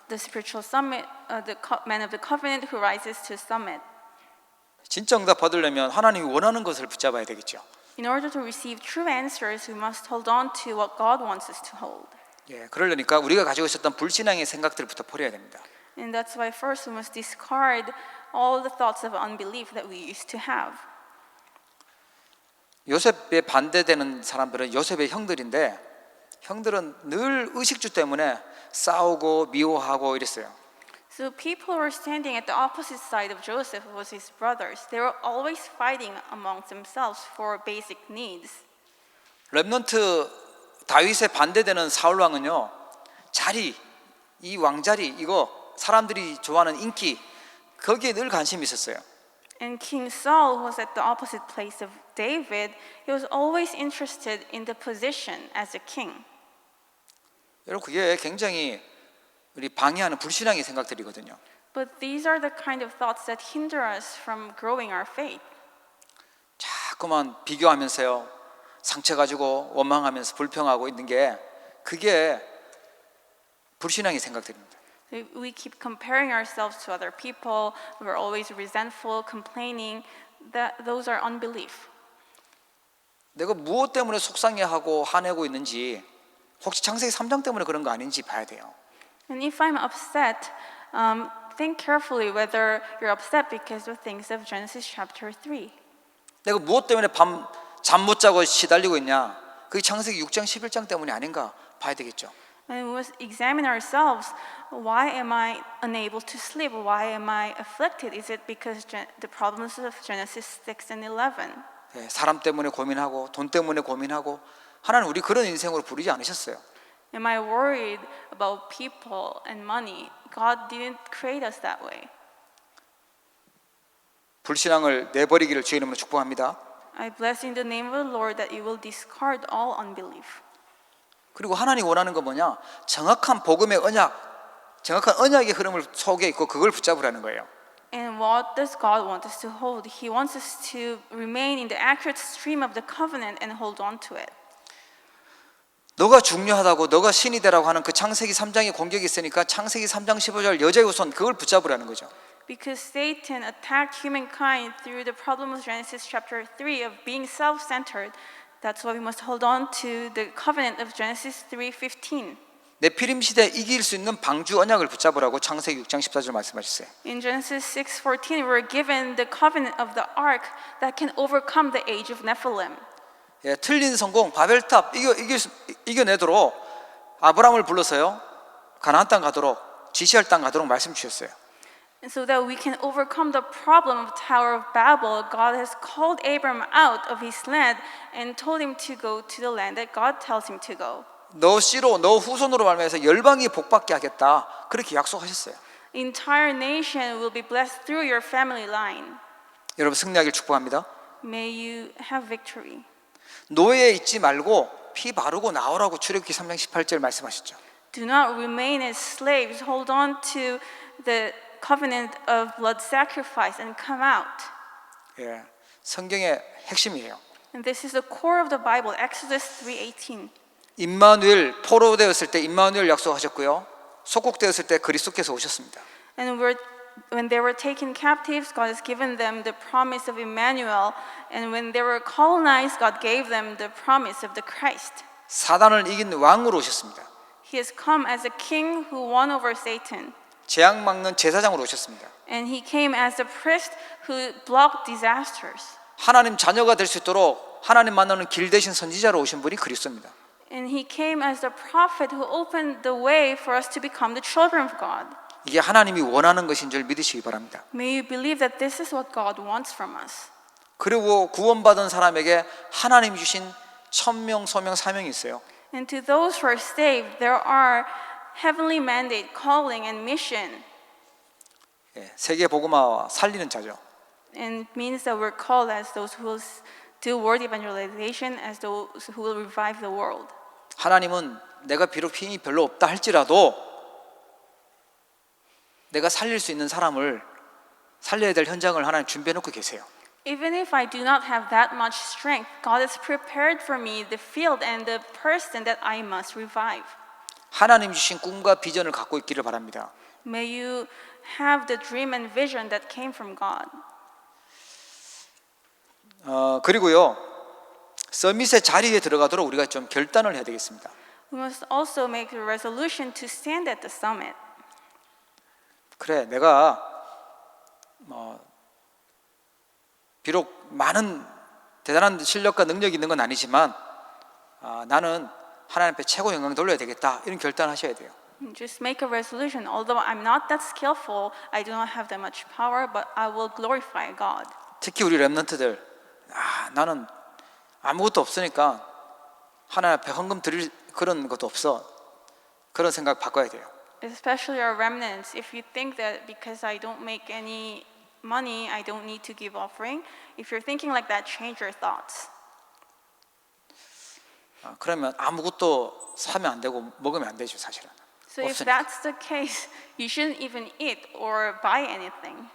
Speaker 2: the spiritual summit, the man of the covenant who rises to summit?
Speaker 3: 진짜 응답 받으려면 하나님이 원하는 것을 붙잡아야 되겠죠.
Speaker 2: In order to receive true answers, we must hold on to what God wants us to hold.
Speaker 3: 예, 그러려니까 우리가 가지고 있었던 불신앙의 생각들부터 버려야 됩니다.
Speaker 2: And that's why first we must discard all the thoughts of unbelief that we used to have.
Speaker 3: 요셉에 반대되는 사람들은 요셉의 형들인데 형들은 늘 의식주 때문에 싸우고 미워하고 이랬어요.
Speaker 2: So people were standing at the opposite side of Joseph, who was his brothers. They were always fighting amongst themselves for basic needs.
Speaker 3: 렘넌트 다윗에 반대되는 사울 왕은요 자리, 이 왕자리 이거 사람들이 좋아하는 인기 거기에 늘 관심이 있었어요.
Speaker 2: And King Saul, who was at the opposite place of David, he was always interested in the position as a king.
Speaker 3: 여러분 그게 굉장히 우리 방해하는 불신앙의 생각들이거든요.
Speaker 2: But these are the kind of thoughts that hinder us from growing our faith.
Speaker 3: 자꾸만 비교하면서요 상처가지고 원망하면서 불평하고 있는 게 그게 불신앙의 생각들입니다.
Speaker 2: We keep comparing ourselves to other people. We're always resentful, complaining. Those are unbelief.
Speaker 3: 내가 무엇 때문에 속상해하고 화내고 있는지 혹시 창세기 3장 때문에 그런 거 아닌지 봐야 돼요.
Speaker 2: And if I'm upset, think carefully whether you're upset because of things of Genesis chapter 3.
Speaker 3: 내가 무엇 때문에 밤 잠 못 자고 시달리고 있냐? 그게 창세기 6장 11장 때문이 아닌가 봐야 되겠죠.
Speaker 2: And we must examine ourselves. Why am I unable to sleep? Why am I afflicted? Is it because the problems of Genesis 6 and 11?
Speaker 3: 예, 사람 때문에 고민하고 돈 때문에 고민하고 하나님 우리 그런 인생으로 부르지 않으셨어요.
Speaker 2: Am I worried about people and money? God didn't create us that way.
Speaker 3: 불신앙을 내버리기를 주의 이름으로 축복합니다.
Speaker 2: I bless in the name of the Lord that you will discard all unbelief.
Speaker 3: 그리고 하나님 원하는 건 뭐냐? 정확한 복음의 언약, 정확한 언약의 흐름을 속에 있고 그걸 붙잡으라는 거예요.
Speaker 2: And what does God want us to hold? He wants us to remain in the accurate stream of the covenant and hold on to it.
Speaker 3: 너가 중요하다고 너가 신이 되라고 하는 그 창세기 3장의 공격이 있으니까 창세기 3장 15절 여자의 후손 그걸 붙잡으라는 거죠.
Speaker 2: Because Satan attacked humankind through the problem of Genesis chapter 3 of being self-centered. That's why we must hold on to the covenant of Genesis 3:15.
Speaker 3: 네피림 시대에 이길 수 있는 방주 언약을 붙잡으라고 창세기 6장 14절 말씀하셨어요.
Speaker 2: In Genesis 6:14, we're given the covenant of the ark that can overcome the age of Nephilim.
Speaker 3: 예, 틀린 성공 바벨탑 이겨내도록 아브라함을 불러서요 가나안 땅 가도록 지시할 땅 가도록 말씀 주셨어요.
Speaker 2: And so that we can overcome the problem of Tower of Babel, God has called Abram out of his land and told him to go to the land that God tells him to go.
Speaker 3: 너 씨로 너 후손으로 말미암아서 열방이 복받게 하겠다 그렇게 약속하셨어요.
Speaker 2: The entire nation will be blessed through your family line.
Speaker 3: 여러분 승리하길 축복합니다.
Speaker 2: May you have victory.
Speaker 3: 노예에 있지 말고 피 바르고 나오라고 출애굽기 3장 18절 말씀하셨죠.
Speaker 2: Do not remain as slaves. Hold on to the covenant of blood sacrifice and come out.
Speaker 3: 예, 성경의 핵심이에요.
Speaker 2: And this is the core of the Bible, Exodus 3:18.
Speaker 3: 임마누엘 포로되었을 때 임마누엘 약속하셨고요. 속국되었을 때 그리스도께서 오셨습니다.
Speaker 2: And when they were taken captives, God has given them the promise of Emmanuel. And when they were colonized, God gave them the promise of the Christ.
Speaker 3: 사단을 이긴 왕으로 오셨습니다.
Speaker 2: He has come as a king who won over Satan.
Speaker 3: 재앙 막는 제사장으로 오셨습니다.
Speaker 2: And he came as a priest who blocked disasters.
Speaker 3: 하나님 자녀가 될 수 있도록 하나님 만나는 길 대신 선지자로 오신 분이 그리스도입니다.
Speaker 2: And he came as the prophet who opened the way for us to become the children of God.
Speaker 3: 이게 하나님이 원하는 것인 줄 믿으시기 바랍니다.
Speaker 2: May you believe that this is what God wants from us.
Speaker 3: 그리고 구원받은 사람에게 하나님이 주신 천명, 소명, 사명이 있어요.
Speaker 2: And to those who are saved, there are heavenly mandate, calling, and mission.
Speaker 3: 예, 세계 복음화와 살리는 자죠.
Speaker 2: And means that we're called as those who will do word evangelization, as those who will revive the world.
Speaker 3: 하나님은 내가 비록 힘이 별로 없다 할지라도 내가 살릴 수 있는 사람을 살려야 될 현장을 하나님 준비해 놓고 계세요.
Speaker 2: Even if I do not have that much strength, God has prepared for me the field and the person that I must revive.
Speaker 3: 하나님 주신 꿈과 비전을 갖고 있기를 바랍니다.
Speaker 2: May you have the dream and vision that came from God.
Speaker 3: 그리고요 서밋의 자리에 들어가도록 우리가 좀 결단을 해야 되겠습니다.
Speaker 2: We must also make a resolution to stand at the summit.
Speaker 3: 그래 내가 비록 많은 대단한 실력과 능력이 있는 건 아니지만 나는 하나님 앞에 최고 영광 돌려야 되겠다 이런 결단하셔야 돼요.
Speaker 2: Just make a resolution. Although I'm not that skillful, I do not have that much power, but I will glorify God.
Speaker 3: 특히 우리 렘넌트들 나는 아무것도 없으니까 하나님 앞에 헌금 드릴 그런 것도 없어. 그런 생각 바꿔야 돼요.
Speaker 2: Especially our remnants. If you think that because I don't make any money, I don't need to give offering, if you're thinking like that, change your thoughts.
Speaker 3: 그러면 아무것도 사면 안 되고 먹으면 안 되죠, 사실은.
Speaker 2: So if that's the case, you shouldn't even eat or buy anything.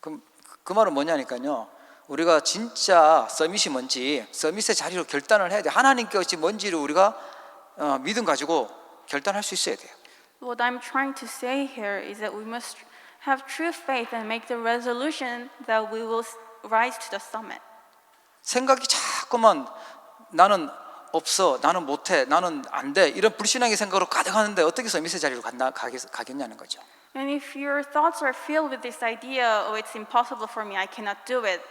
Speaker 3: 그럼 그 말은 뭐냐니까요. 우리가 진짜 서밋이 뭔지 서밋의 자리로 결단을 해야 돼. 하나님께 어찌 뭔지를 우리가 믿음 가지고 결단할 수 있어야 돼요.
Speaker 2: What I'm trying to say here is that we must have true faith and make the resolution that we will rise to the summit.
Speaker 3: 생각이 자꾸만 나는 없어, 나는 못해, 나는 안 돼 이런 불신앙의 생각으로 가득하는데 어떻게 서밋의 자리로 가겠냐는 거죠.
Speaker 2: And if your thoughts are filled with this idea, oh, it's impossible for me, I cannot do it,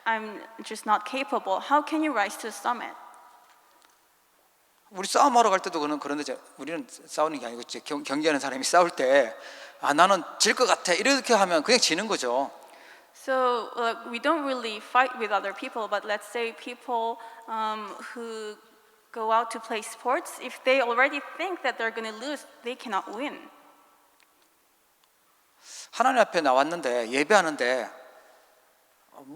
Speaker 2: I'm just not capable, how can you rise to the summit?
Speaker 3: 우리 싸움하러 갈 때도 그런데 우리는 싸우는 게 아니고 경기하는 사람이 싸울 때 나는 질 것 같아 이렇게 하면 그냥 지는 거죠.
Speaker 2: So we don't really fight with other people, but let's say people who go out to play sports, if they already think that they're going to lose, they cannot win.
Speaker 3: 하나님 앞에 나왔는데 예배하는데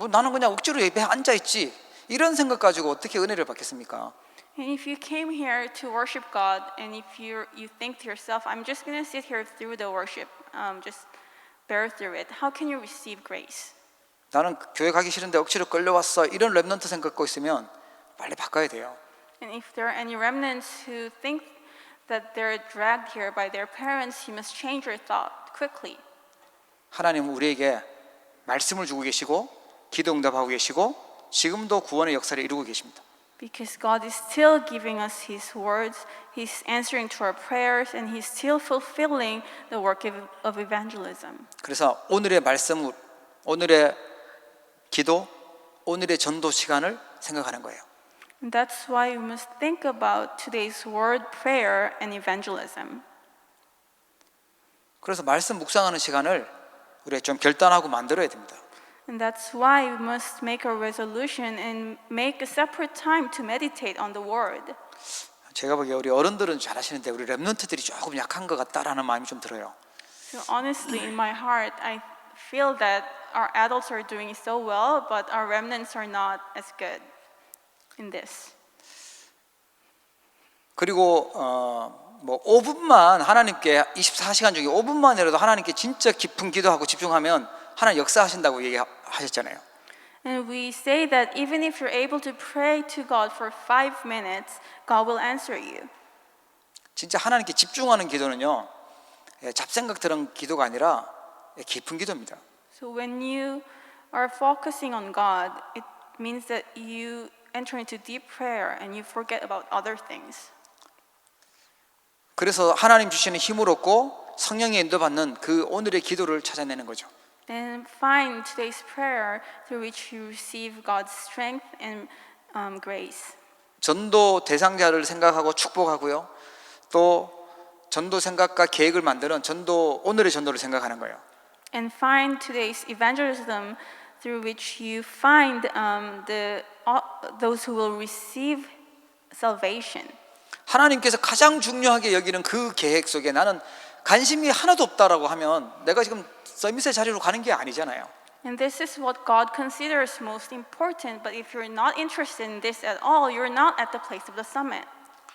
Speaker 3: 나는 그냥 억지로 예배에 앉아 있지 이런 생각 가지고 어떻게 은혜를 받겠습니까?
Speaker 2: And if you came here to worship God, and if you think to yourself, I'm just going to sit here through the worship, just bear through it, how can you receive grace?
Speaker 3: 나는 교회 가기 싫은데 억지로 끌려왔어 이런 렘넌트 생각 갖고 있으면 빨리 바꿔야 돼요.
Speaker 2: And if there are any remnants who think that they're dragged here by their parents, you must change your thought quickly.
Speaker 3: 하나님은 우리에게 말씀을 주고 계시고 기도 응답하고 계시고 지금도 구원의 역사를 이루고 계십니다.
Speaker 2: Because God is still giving us His words, He's answering to our prayers, and He's still fulfilling the work of evangelism.
Speaker 3: 그래서 오늘의 말씀, 오늘의 기도, 오늘의 전도 시간을 생각하는 거예요.
Speaker 2: And that's why we must think about today's word, prayer, and evangelism.
Speaker 3: 그래서 말씀 묵상하는 시간을 우리가 좀 결단하고 만들어야 됩니다.
Speaker 2: And that's why we must make a resolution and make a separate time to meditate on the word.
Speaker 3: 제가 보기에 우리 어른들은 잘하시는데 우리 랩런트들이 조금 약한 것 같다라는 마음이 좀 들어요.
Speaker 2: So honestly, in my heart, I feel that our adults are doing so well, but our remnants are not as good in this.
Speaker 3: 그리고 뭐 5분만 하나님께 24시간 중에 5분만이라도 하나님께 진짜 깊은 기도하고 집중하면 하나님 역사하신다고 얘기하셨잖아요.
Speaker 2: And we say that even if you're able to pray to God for 5 minutes, God will answer you.
Speaker 3: 진짜 하나님께 집중하는 기도는요, 잡생각 들은 기도가 아니라 깊은 기도입니다.
Speaker 2: So when you are focusing on God, it means that you enter into deep prayer and you forget about other things.
Speaker 3: 그래서 하나님 주시는 힘을 얻고 성령의 인도받는 그 오늘의 기도를 찾아내는 거죠.
Speaker 2: And find today's prayer through which you receive God's strength and grace.
Speaker 3: 전도 대상자를 생각하고 축복하고요. 또 전도 생각과 계획을 만드는 오늘의 전도를 생각하는 거예요.
Speaker 2: And find today's evangelism through which you find those who will receive salvation.
Speaker 3: 하나님께서 가장 중요하게 여기는 그 계획 속에 나는 관심이 하나도 없다라고 하면 내가 지금 서밋의 자리로 가는 게 아니잖아요.
Speaker 2: And this is what God considers most important. But if you're not interested in this at all, you're not at the place of the summit.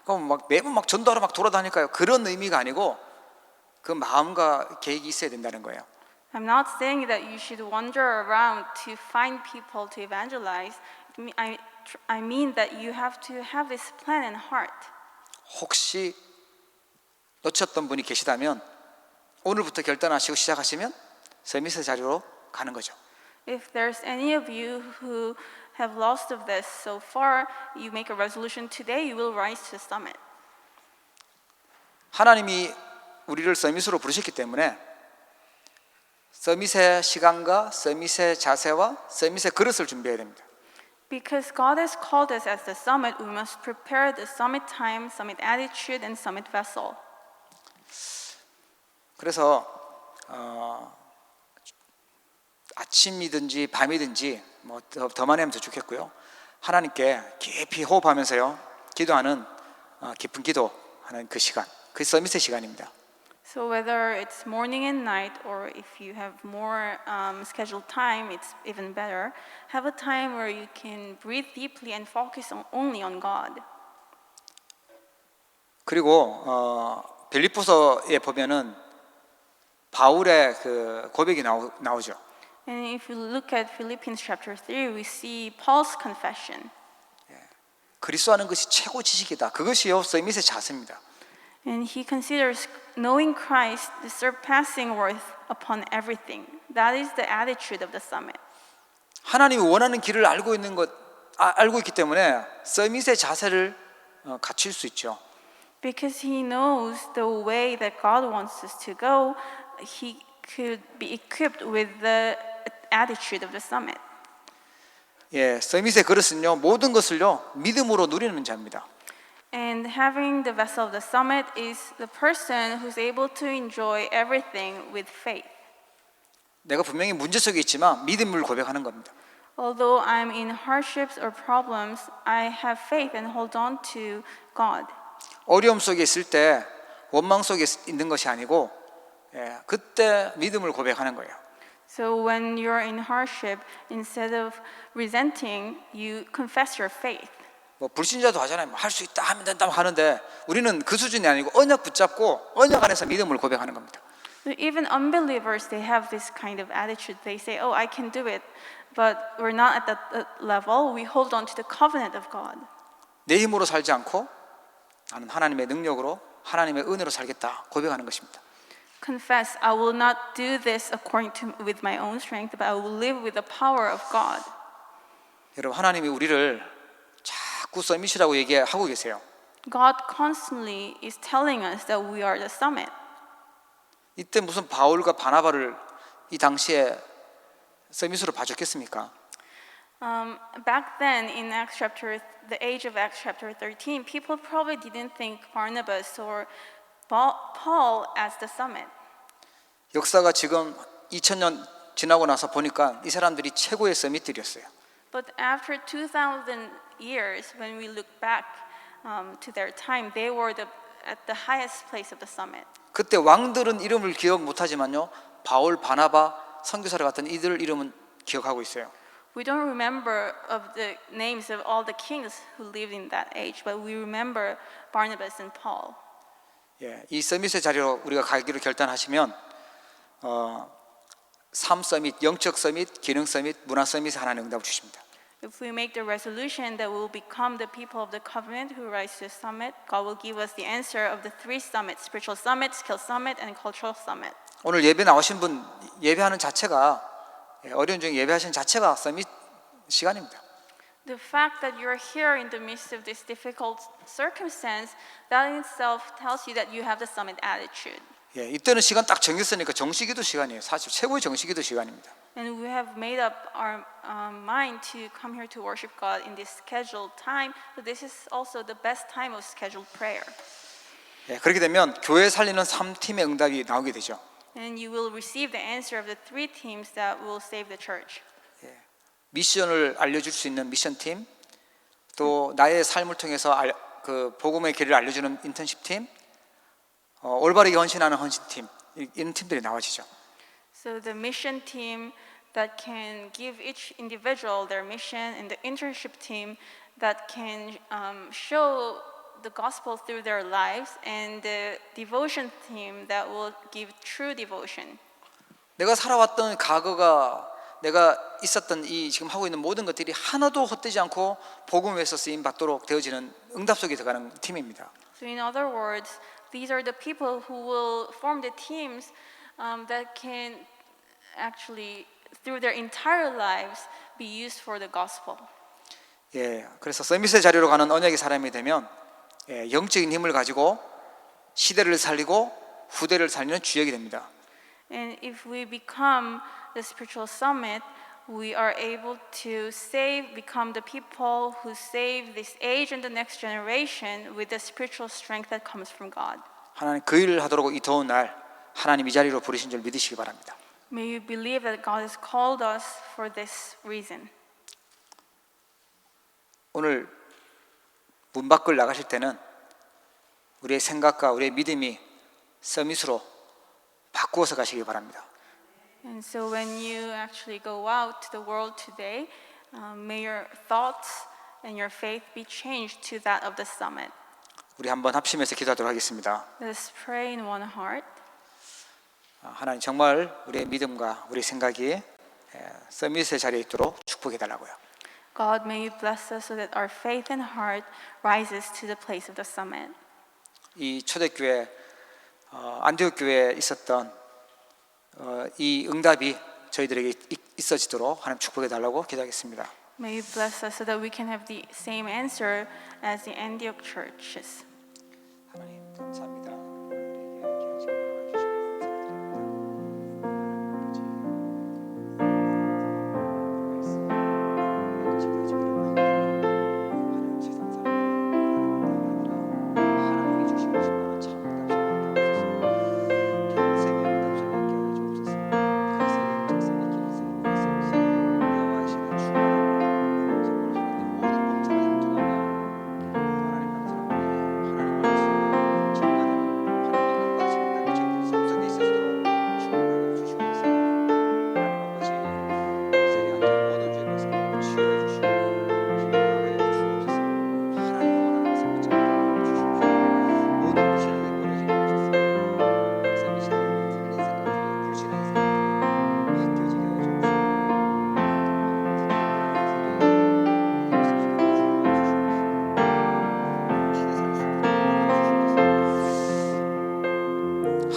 Speaker 3: 그럼 매번 전도하러 돌아다닐까요? 그런 의미가 아니고 그 마음과 계획이 있어야 된다는 거예요.
Speaker 2: I'm not saying that you should wander around to find people to evangelize. I mean that you have to have this plan and heart.
Speaker 3: 혹시 놓쳤던 분이 계시다면 오늘부터 결단하시고 시작하시면 서밋의 자리로 가는 거죠.
Speaker 2: If there's any of you who have lost of this so far, you make a resolution today, you will rise to the summit.
Speaker 3: 하나님이 우리를 서밋으로 부르셨기 때문에 서밋의 시간과 서밋의 자세와 서밋의 그릇을 준비해야 됩니다.
Speaker 2: Because God has called us as the summit, we must prepare the summit time, summit attitude, and summit vessel.
Speaker 3: 그래서 아침이든지 밤이든지 뭐 더 많이 하면 더 좋겠고요. 하나님께 깊이 호흡하면서요 기도하는 깊은 기도하는 그 시간, 그 서밋의 시간입니다.
Speaker 2: So whether it's morning and night, or if you have more scheduled time, it's even better. Have a time where you can breathe deeply and focus only on God.
Speaker 3: 그리고 빌립보서에 보면은 바울의 그 고백이 나오죠.
Speaker 2: And if you look at Philippians chapter 3, we see Paul's confession.
Speaker 3: 그리스도 아는 것이 최고 지식이다. 그것이요 서밋의 자세입니다.
Speaker 2: And he considers knowing Christ the surpassing worth upon everything. That is the attitude of the summit.
Speaker 3: 하나님이 원하는 길을 알고 있기 때문에 서밋의 자세를 갖출 수 있죠.
Speaker 2: Because he knows the way that God wants us to go, he could be equipped with the attitude of the summit.
Speaker 3: 예, 서밋의 그릇은요 모든 것을요 믿음으로 누리는 자입니다.
Speaker 2: And having the vessel of the summit is the person who's able to enjoy everything with faith.
Speaker 3: 내가 분명히 문제 속에 있지만 믿음을 고백하는 겁니다.
Speaker 2: Although I'm in hardships or problems, I have faith and hold on to God.
Speaker 3: 어려움 속에 있을 때 원망 속에 있는 것이 아니고 그때 믿음을 고백하는 거예요.
Speaker 2: So when you're in hardship, instead of resenting, you confess your faith.
Speaker 3: 뭐 불신자도 하잖아요. 할 수 있다 하면 된다 하는데 우리는 그 수준이 아니고 언약 붙잡고 언약 안에서 믿음을 고백하는 겁니다.
Speaker 2: Even unbelievers, they have this kind of attitude. They say, "Oh, I can do it," but we're not at that level. We hold on to the covenant of God.
Speaker 3: 내 힘으로 살지 않고 나는 하나님의 능력으로 하나님의 은혜로 살겠다 고백하는 것입니다.
Speaker 2: Confess, I will not do this according to with my own strength, but I will live with the power of God.
Speaker 3: 여러분, 하나님이 우리를 자꾸 서밋이라고 얘기하고 계세요.
Speaker 2: God constantly is telling us that we are the summit.
Speaker 3: 이때 무슨 바울과 바나바를 이 당시에 서밋으로 봐줬겠습니까?
Speaker 2: Back then, in the age of Acts chapter 13, people probably didn't think Barnabas or Paul as the summit.
Speaker 3: 역사가 지금 2000년 지나고 나서 보니까 이 사람들이 최고의 서밋들이었어요.
Speaker 2: But after 2,000 years, when we look back to their time, they were at the highest place of the summit.
Speaker 3: 그때 왕들은 이름을 기억 못하지만요, 바울, 바나바, 선교사를 같은 이들 이름은 기억하고 있어요.
Speaker 2: We don't remember of the names of all the kings who lived in that age, but we remember Barnabas and Paul.
Speaker 3: 예, 이 서밋의 자리로 우리가 가기로 결단하시면 삶 서밋, 영적 서밋, 기능 서밋, 문화 서밋에 하나님 응답을 주십니다.
Speaker 2: If we make the resolution that we will become the people of the covenant who rise to the summit, God will give us the answer of the three summits: spiritual summit, skill summit, and cultural summit.
Speaker 3: 오늘 예배 나오신 분 예배하는 자체가 어려운 중에 예배하시는 자체가 서밋 시간입니다.
Speaker 2: The fact that you're here in the midst of this difficult circumstance, that in itself tells you that you have the summit attitude.
Speaker 3: 예, 이때는 시간 딱 정했으니까 정시기도 시간이에요. 사실 최고의 정시기도 시간입니다.
Speaker 2: And we have made up our mind to come here to worship God in this scheduled time, but this is also the best time of scheduled prayer.
Speaker 3: 예, 그렇게 되면 교회 살리는 3팀의 응답이 나오게 되죠.
Speaker 2: And you will receive the answer of the three teams that will save the church.
Speaker 3: 미션을 알려줄 수 있는 미션팀, 또 나의 삶을 통해서 그 복음의 길을 알려주는 인턴십 팀, 올바르게 헌신하는 헌신팀, 이런 팀들이 나와지죠.
Speaker 2: So the mission team that can give each individual their mission, and the internship team that can show the gospel through their lives, and the devotion team that will give true devotion.
Speaker 3: 내가 살아왔던 과거가 내가 있었던 이 지금 하고 있는 모든 것들이 하나도 헛되지 않고 복음 위해서 쓰임 받도록 되어지는 응답 속에 들어가는 팀입니다.
Speaker 2: So in other words, these are the people who will form the teams that can actually, through their entire lives, be used for the gospel.
Speaker 3: 예, 그래서 서밋의 자리로 가는 언약의 사람이 되면 영적인 힘을 가지고 시대를 살리고 후대를 살리는 주역이 됩니다.
Speaker 2: And if we become the spiritual summit, we are able to become the people who save this age and the next generation with the spiritual strength that comes from God.
Speaker 3: 하나님 그 일을 하도록 이 더운 날 하나님 이 자리로 부르신 줄 믿으시기 바랍니다.
Speaker 2: May you believe that God has called us for this reason.
Speaker 3: 오늘 문 밖을 나가실 때는 우리의 생각과 우리의 믿음이 서밋으로 바꾸어서 가시기 바랍니다.
Speaker 2: And so when you actually go out to the world today, may your thoughts and your faith be changed to that of the summit.
Speaker 3: 우리 한번 합심해서 기도하도록 하겠습니다.
Speaker 2: Let us pray in one heart.
Speaker 3: 하나님 정말 우리의 믿음과 우리 생각이 서밋의 자리에 있도록 축복해 달라고요.
Speaker 2: God, may you bless us so that our faith and heart rises to the place of the summit.
Speaker 3: 이 초대교회 안디옥 교회에 있었던 이 응답이 저희들에게 있어지도록 하나님 축복해 달라고 기도하겠습니다.
Speaker 2: May you bless us so that we can have the same answer as the Antioch churches.
Speaker 3: 하나님 감사합니다.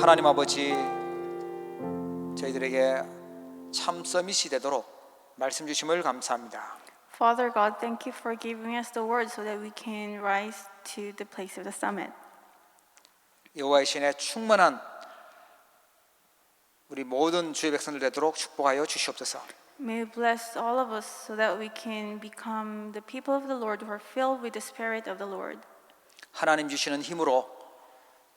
Speaker 3: 하나님 아버지, 저희들에게 참 서밋이 되도록 말씀 주심을 감사합니다.
Speaker 2: Father God, thank you for giving us the word so that we can rise to the place of the summit.
Speaker 3: 여호와의 신에 충만한 우리 모든 주의 백성들 되도록 축복하여 주시옵소서.
Speaker 2: May you bless all of us so that we can become the people of the Lord who are filled with the Spirit of the Lord.
Speaker 3: 하나님 주시는 힘으로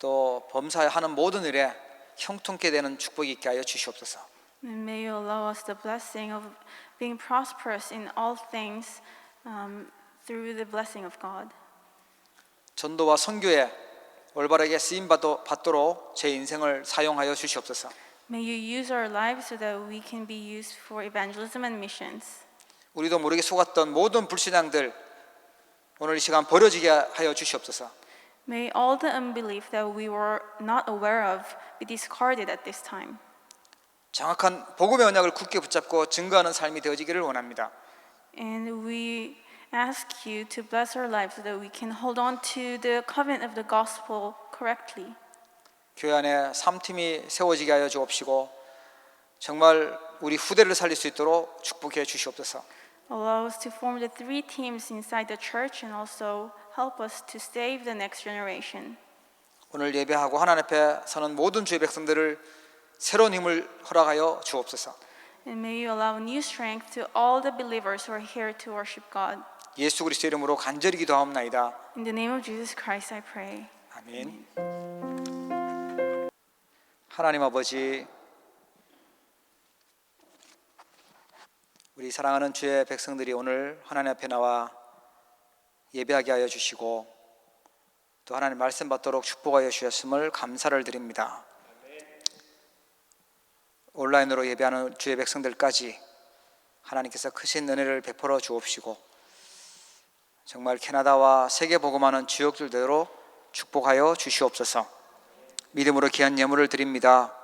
Speaker 3: 또 범사하는 모든 일에 형통케 되는 축복이 있게 하여 주시옵소서.
Speaker 2: And may you allow us the blessing of being prosperous in all things through the blessing of God.
Speaker 3: 전도와 선교에 올바르게 쓰임 받도록 제 인생을 사용하여 주시옵소서.
Speaker 2: May you use our lives so that we can be used for evangelism and missions.
Speaker 3: 우리도 모르게 속았던 모든 불신앙들 오늘 이 시간 버려지게 하여 주시옵소서.
Speaker 2: May all the unbelief that we were not aware of be discarded at this time.
Speaker 3: 정확한 복음의 언약을 굳게 붙잡고 증거하는 삶이 되어지기를 원합니다.
Speaker 2: And we ask you to bless our lives so that we can hold on to the covenant of the gospel correctly.
Speaker 3: 교회 안에 3팀이 세워지게 하여 주옵시고 정말 우리 후대를 살릴 수 있도록 축복해 주시옵소서.
Speaker 2: Allow us to form the 3 teams inside the church and also help us to save the next generation.
Speaker 3: 오늘 예배하고 하나님 앞에 서는 모든 주의 백성들을 새로운 힘을 허락하여 주옵소서.
Speaker 2: And may you allow new strength to all the believers who are here to worship God.
Speaker 3: 예수 그리스도 이름으로 간절히 기도하옵나이다.
Speaker 2: In the name of Jesus Christ I pray.
Speaker 3: 아멘. 하나님 아버지, 우리 사랑하는 주의 백성들이 오늘 하나님 앞에 나와 예배하게 하여 주시고 또 하나님 말씀 받도록 축복하여 주셨음을 감사를 드립니다. 온라인으로 예배하는 주의 백성들까지 하나님께서 크신 은혜를 베풀어 주옵시고 정말 캐나다와 세계 복음하는 지역들대로 축복하여 주시옵소서. 믿음으로 귀한 예물을 드립니다.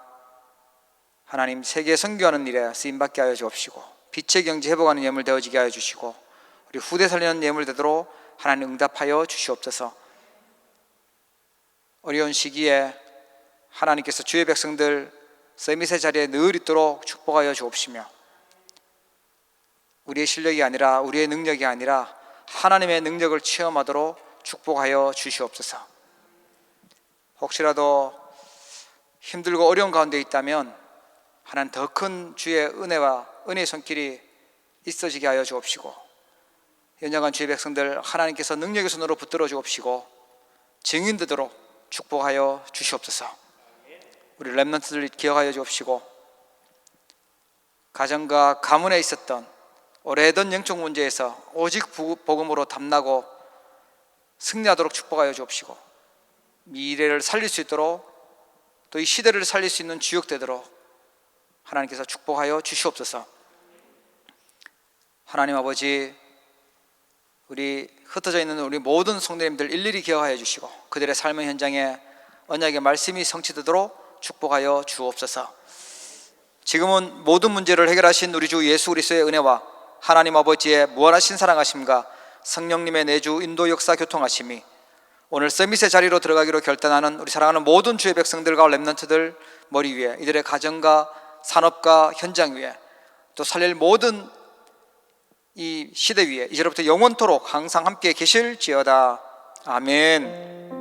Speaker 3: 하나님 세계 선교하는 일에 쓰임받게 하여 주옵시고 빛의 경제 회복하는 예물 되어지게 하여 주시고 우리 후대 살리는 예물 되도록 하나님 응답하여 주시옵소서. 어려운 시기에 하나님께서 주의 백성들 서밋의 자리에 늘 있도록 축복하여 주옵시며 우리의 실력이 아니라 우리의 능력이 아니라 하나님의 능력을 체험하도록 축복하여 주시옵소서. 혹시라도 힘들고 어려운 가운데 있다면 하나님 더 큰 주의 은혜와 은혜의 손길이 있어지게 하여 주옵시고 연약한 주의 백성들 하나님께서 능력의 손으로 붙들어 주옵시고 증인되도록 축복하여 주시옵소서. 우리 렘넌트들 기억하여 주옵시고 가정과 가문에 있었던 오래된 영적 문제에서 오직 복음으로 담나고 승리하도록 축복하여 주옵시고 미래를 살릴 수 있도록 또 이 시대를 살릴 수 있는 주역되도록 하나님께서 축복하여 주시옵소서. 하나님 아버지, 우리 흩어져 있는 우리 모든 성도님들 일일이 기억하여 주시고 그들의 삶의 현장에 언약의 말씀이 성취되도록 축복하여 주옵소서. 지금은 모든 문제를 해결하신 우리 주 예수 그리스도의 은혜와 하나님 아버지의 무한하신 사랑하심과 성령님의 내주 인도 역사 교통하심이 오늘 서밋의 자리로 들어가기로 결단하는 우리 사랑하는 모든 주의 백성들과 렘넌트들 머리 위에 이들의 가정과 산업과 현장 위에 또 살릴 모든 이 시대 위에 이제로부터 영원토록 항상 함께 계실지어다. 아멘.